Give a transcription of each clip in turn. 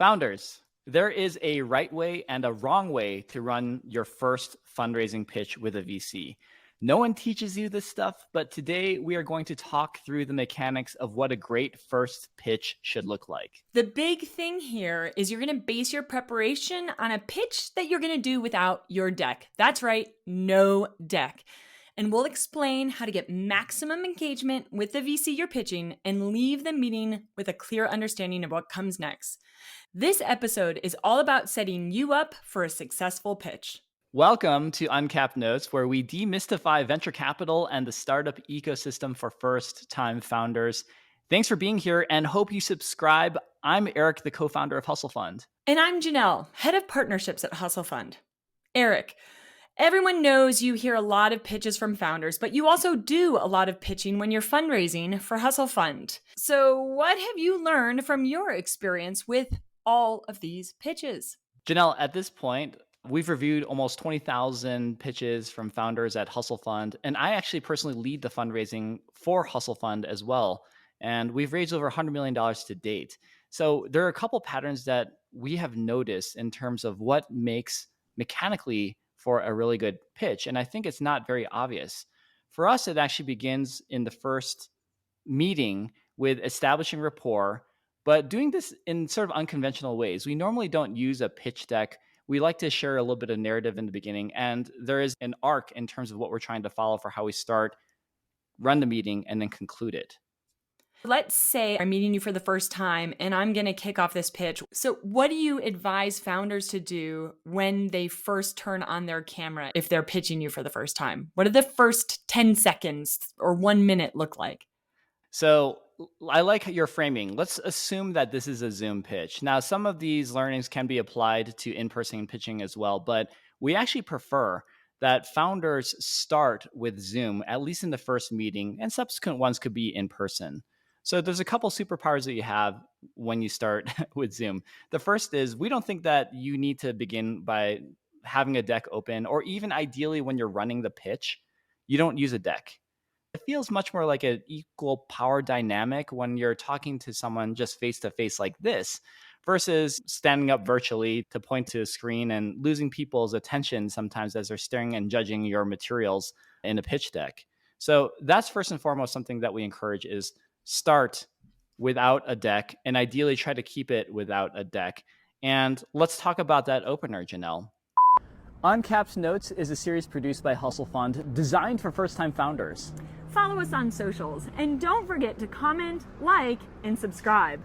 Founders, there is a right way and a wrong way to run your first fundraising pitch with a VC. No one teaches you this stuff, but today we are going to talk through the mechanics of what a great first pitch should look like. The big thing here is you're going to base your preparation on a pitch that you're going to do without your deck. That's right, no deck. And we'll explain how to get maximum engagement with the VC you're pitching and leave the meeting with a clear understanding of what comes next. This episode is all about setting you up for a successful pitch. Welcome to Uncapped Notes, where we demystify venture capital and the startup ecosystem for first-time founders. Thanks for being here and hope you subscribe. I'm Eric, the co-founder of Hustle Fund. And I'm Janelle, head of partnerships at Hustle Fund. Eric, everyone knows you hear a lot of pitches from founders, but you also do a lot of pitching when you're fundraising for Hustle Fund. So what have you learned from your experience with all of these pitches? Janelle, at this point, we've reviewed almost 20,000 pitches from founders at Hustle Fund, and I actually personally lead the fundraising for Hustle Fund as well. And we've raised over $100 million to date. So there are a couple patterns that we have noticed in terms of what makes mechanically for a really good pitch. And I think it's not very obvious. For us, it actually begins in the first meeting with establishing rapport, but doing this in sort of unconventional ways. We normally don't use a pitch deck. We like to share a little bit of narrative in the beginning, and there is an arc in terms of what we're trying to follow for how we start, run the meeting, and then conclude it. Let's say I'm meeting you for the first time and I'm going to kick off this pitch. So what do you advise founders to do when they first turn on their camera if they're pitching you for the first time? What do the first 10 seconds or 1 minute look like? So I like your framing. Let's assume that this is a Zoom pitch. Now, some of these learnings can be applied to in-person pitching as well, but we actually prefer that founders start with Zoom, at least in the first meeting, and subsequent ones could be in person. So there's a couple superpowers that you have when you start with Zoom. The first is we don't think that you need to begin by having a deck open, or even ideally when you're running the pitch, you don't use a deck. It feels much more like an equal power dynamic when you're talking to someone just face to face like this versus standing up virtually to point to a screen and losing people's attention sometimes as they're staring and judging your materials in a pitch deck. So that's first and foremost something that we encourage is start without a deck and ideally try to keep it without a deck. And let's talk about that opener, Janelle. Uncapped Notes is a series produced by Hustle Fund designed for first-time founders. Follow us on socials and don't forget to comment, like, and subscribe.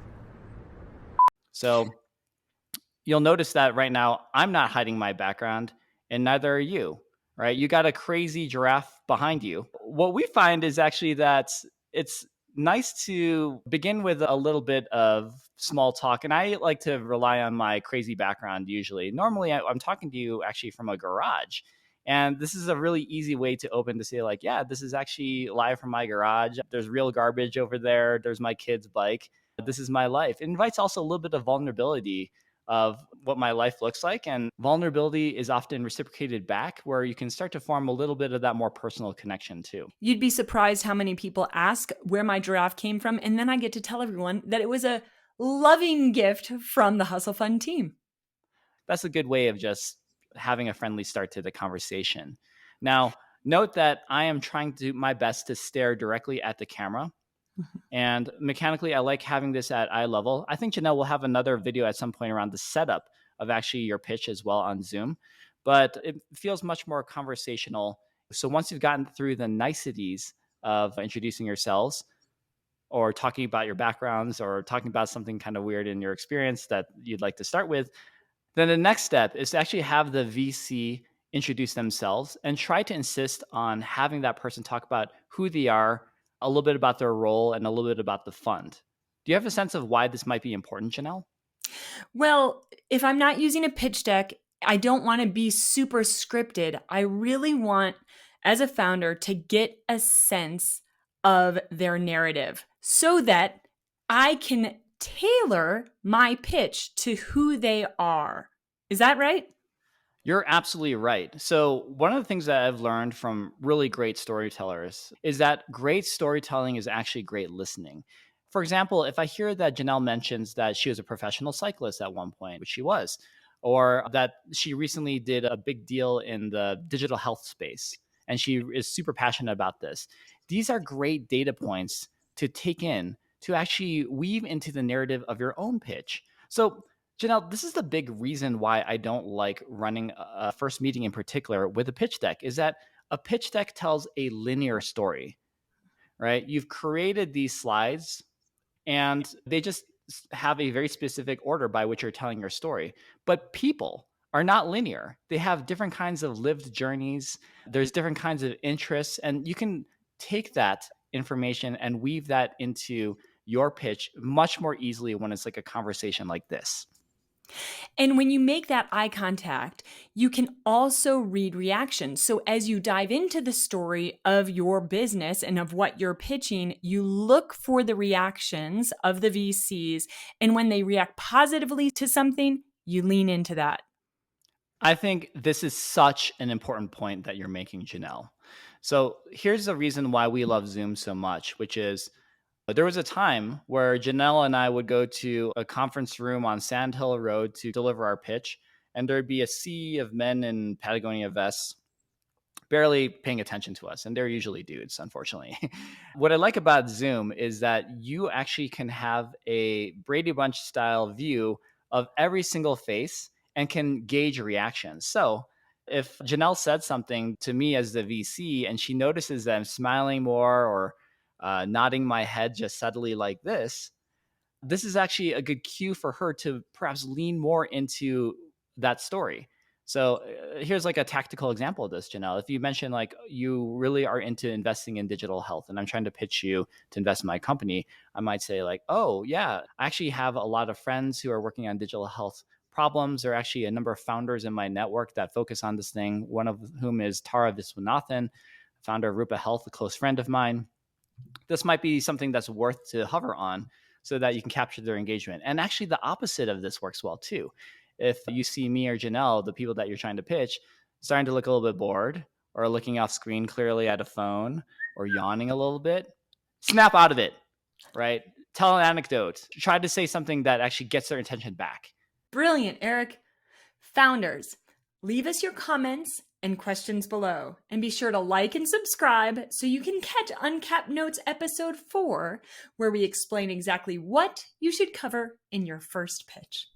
So you'll notice that right now I'm not hiding my background and neither are you, right? You got a crazy giraffe behind you. What we find is actually that it's nice to begin with a little bit of small talk. And I like to rely on my crazy background usually. Normally, I'm talking to you actually from a garage. And this is a really easy way to open to say like, yeah, this is actually live from my garage. There's real garbage over there. There's my kid's bike. This is my life. It invites also a little bit of vulnerability of what my life looks like. And vulnerability is often reciprocated back where you can start to form a little bit of that more personal connection too. You'd be surprised how many people ask where my giraffe came from. And then I get to tell everyone that it was a loving gift from the Hustle Fund team. That's a good way of just having a friendly start to the conversation. Now, note that I am trying to do my best to stare directly at the camera. And mechanically, I like having this at eye level. I think Janelle will have another video at some point around the setup of actually your pitch as well on Zoom, but it feels much more conversational. So once you've gotten through the niceties of introducing yourselves or talking about your backgrounds or talking about something kind of weird in your experience that you'd like to start with, then the next step is to actually have the VC introduce themselves and try to insist on having that person talk about who they are, a little bit about their role, and a little bit about the fund. Do you have a sense of why this might be important, Janelle? Well, if I'm not using a pitch deck, I don't want to be super scripted. I really want, as a founder, to get a sense of their narrative so that I can tailor my pitch to who they are. Is that right? You're absolutely right. So one of the things that I've learned from really great storytellers is that great storytelling is actually great listening. For example, if I hear that Janelle mentions that she was a professional cyclist at one point, which she was, or that she recently did a big deal in the digital health space and she is super passionate about this, these are great data points to take in to actually weave into the narrative of your own pitch. So, Janelle, this is the big reason why I don't like running a first meeting in particular with a pitch deck is that a pitch deck tells a linear story, right? You've created these slides and they just have a very specific order by which you're telling your story. But people are not linear. They have different kinds of lived journeys. There's different kinds of interests, and you can take that information and weave that into your pitch much more easily when it's like a conversation like this. And when you make that eye contact, you can also read reactions. So as you dive into the story of your business and of what you're pitching, you look for the reactions of the VCs. And when they react positively to something, you lean into that. I think this is such an important point that you're making, Janelle. So here's the reason why we love Zoom so much, which is there was a time where Janelle and I would go to a conference room on Sand Hill Road to deliver our pitch, and there'd be a sea of men in Patagonia vests barely paying attention to us. And they're usually dudes, unfortunately. What I like about Zoom is that you actually can have a Brady Bunch style view of every single face and can gauge reactions. So if Janelle said something to me as the VC and she notices that I'm smiling more or nodding my head just subtly like this is actually a good cue for her to perhaps lean more into that story. So here's like a tactical example of this, Janelle. If you mention like you really are into investing in digital health and I'm trying to pitch you to invest in my company, I might say like, oh yeah, I actually have a lot of friends who are working on digital health problems. There are actually a number of founders in my network that focus on this thing, one of whom is Tara Viswanathan, founder of Rupa Health, a close friend of mine. This might be something that's worth to hover on so that you can capture their engagement. And actually, the opposite of this works well too. If you see me or Janelle, the people that you're trying to pitch, starting to look a little bit bored or looking off screen clearly at a phone or yawning a little bit, snap out of it, right? Tell an anecdote. Try to say something that actually gets their attention back. Brilliant, Eric. Founders, leave us your comments and questions below. And be sure to like and subscribe so you can catch Uncapped Notes episode 4, where we explain exactly what you should cover in your first pitch.